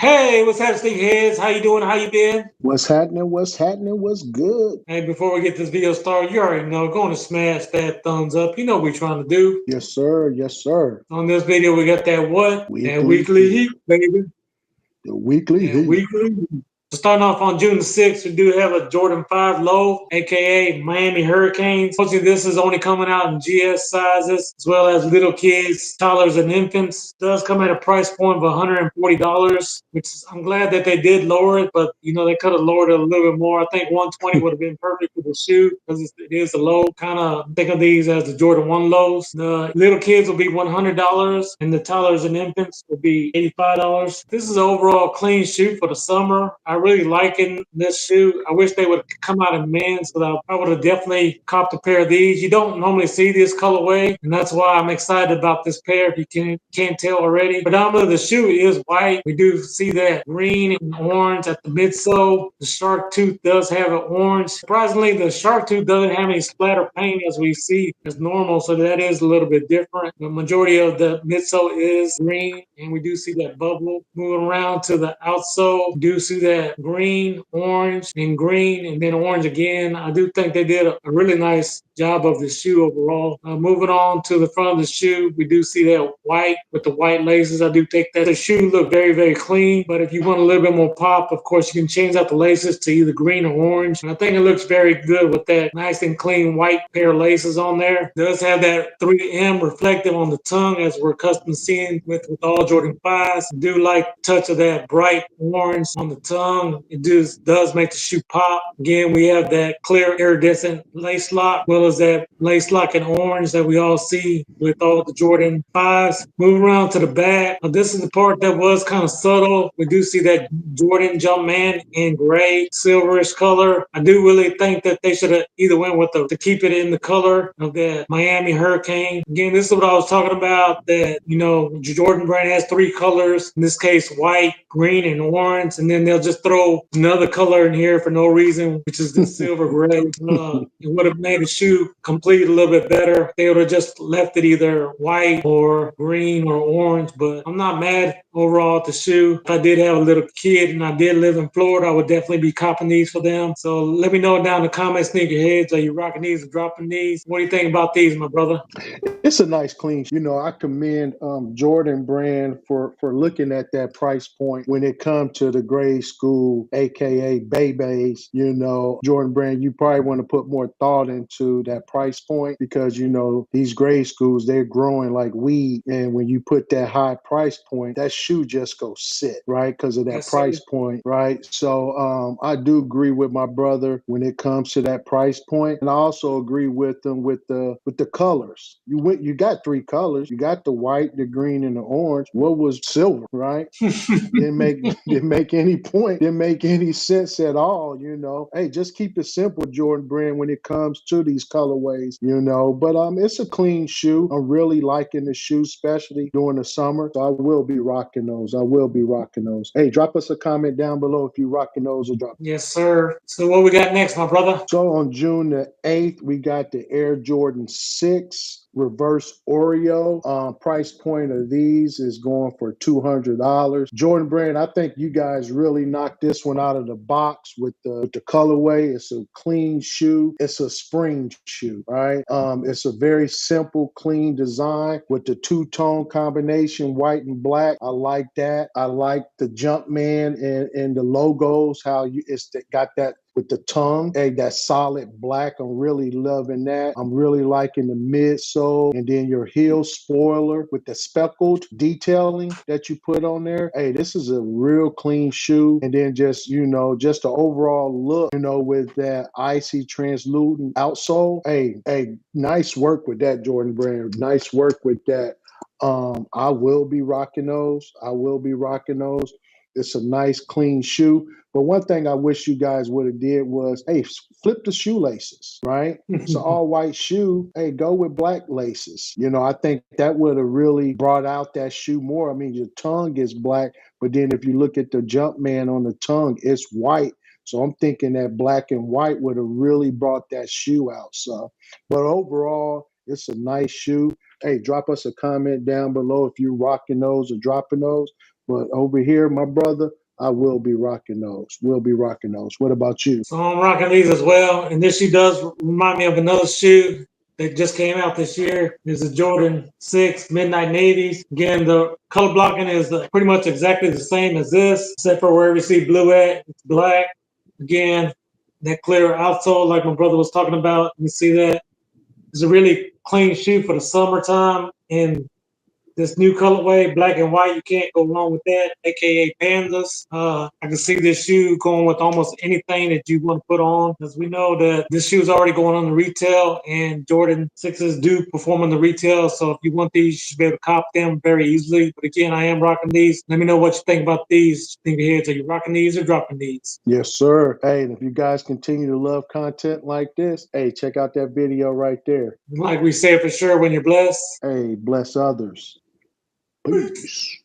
Hey, what's happening, Heads? How you doing? How you been? What's happening? What's happening? What's good? Hey, before we get this video started, you already know, go on and smash that thumbs up. You know what we're trying to do. Yes, sir. Yes, sir. On this video, we got that what? That Weekly weekly heat. heat, baby. The weekly That heat. weekly. Starting off on June the 6th, we do have a Jordan 5 low, aka Miami Hurricanes. Mostly this is only coming out in GS sizes, as well as little kids, toddlers, and infants. It does come at a price point of $140, which I'm glad that they did lower it, but they could have lowered it a little bit more. I think 120 would have been perfect for the shoe because it is a low. Kind of think of these as the Jordan 1 lows. The little kids will be $100, and the toddlers and infants will be $85. This is an overall clean shoe for the summer. I really liking this shoe. I wish they would come out in men's, but I would have definitely copped a pair of these. You don't normally see this colorway, and that's why I'm excited about this pair. If you can't tell already, predominantly the shoe is white. We do see that green and orange at the midsole. The shark tooth does have an orange. Surprisingly, the shark tooth doesn't have any splatter paint as we see as normal, so that is a little bit different. The majority of the midsole is green, and we do see that bubble. Moving around to the outsole, we do see that green, orange, and then orange again. I do think they did a really nice job of the shoe overall. Moving on to the front of the shoe, we do see that white with the white laces. I do think that the shoe look very, very clean, but if you want a little bit more pop, of course, you can change out the laces to either green or orange. And I think it looks very good with that nice and clean white pair of laces on there. It does have that 3M reflective on the tongue as we're accustomed to seeing with all Jordan 5s. I do like the touch of that bright orange on the tongue. It does make the shoe pop. Again, we have that clear iridescent lace lock, as well as that lace lock in orange that we all see with all the Jordan 5s. Moving around to the back, this is the part that was kind of subtle. We do see that Jordan Jumpman in gray, silverish color. I do really think that they should have either went with to keep it in the color of that Miami Hurricane. Again, this is what I was talking about, that, Jordan brand has three colors. In this case, white, green, and orange. And then they'll just throw another color in here for no reason, which is the silver gray. It would have made the shoe complete a little bit better. They would have just left it either white or green or orange, but I'm not mad overall at the shoe. If I did have a little kid and I did live in Florida, I would definitely be copping these for them. So let me know down in the comments, sneakerheads, are you rocking these or dropping these? What do you think about these, my brother? It's a nice clean. I commend Jordan Brand for looking at that price point when it comes to the grade school, aka babies. Jordan Brand, you probably want to put more thought into that price point because these grade schools, they're growing like weed, and when you put that high price point, that shoe just goes sit right because of that Yes, sir. price point, right? So I do agree with my brother when it comes to that price point, and I also agree with them with the colors. You got three colors. You got the white, the green, and the orange. What was silver, right? didn't make any point. Didn't make any sense at all. Hey, just keep it simple, Jordan Brand, when it comes to these colorways. But it's a clean shoe. I'm really liking the shoe, especially during the summer. So I will be rocking those. I will be rocking those. Hey, drop us a comment down below if you rocking those or drop. Yes, sir. So what we got next, my brother? So on June the 8th, we got the Air Jordan 6 reverse Oreo. Price point of these is going for $200. Jordan Brand, I think you guys really knocked this one out of the box with the colorway. It's a clean shoe. It's a spring shoe, right? It's a very simple, clean design with the two-tone combination, white and black. I like that. I like the Jumpman and the logos, how it's got that with the tongue, hey, that solid black. I'm really loving that. I'm really liking the midsole and then your heel spoiler with the speckled detailing that you put on there. Hey, this is a real clean shoe. And then just the overall look, with that icy translucent outsole. Hey, nice work with that, Jordan Brand. Nice work with that. I will be rocking those. I will be rocking those. It's a nice, clean shoe. But one thing I wish you guys would have did was, hey, flip the shoelaces, right? It's an all-white shoe. Hey, go with black laces. I think that would have really brought out that shoe more. I mean, your tongue is black, but then if you look at the Jumpman on the tongue, it's white. So I'm thinking that black and white would have really brought that shoe out. So, but overall, it's a nice shoe. Hey, drop us a comment down below if you're rocking those or dropping those. But over here, my brother, I will be rocking those. Will be rocking those. What about you? So I'm rocking these as well. And this shoe does remind me of another shoe that just came out this year. It's a Jordan 6 Midnight Navies. Again, the color blocking is pretty much exactly the same as this, except for wherever you see blue at, it's black. Again, that clear outsole like my brother was talking about. You see that? It's a really clean shoe for the summertime. And this new colorway, black and white, you can't go wrong with that, aka Pandas. I can see this shoe going with almost anything that you want to put on, because we know that this shoe is already going on the retail, and Jordan 6s do perform on the retail. So if you want these, you should be able to cop them very easily. But again, I am rocking these. Let me know what you think about these. Think ahead, are you rocking these or dropping these? Yes, sir. Hey, and if you guys continue to love content like this, hey, check out that video right there. Like we say for sure, when you're blessed, Hey, bless others. Peace.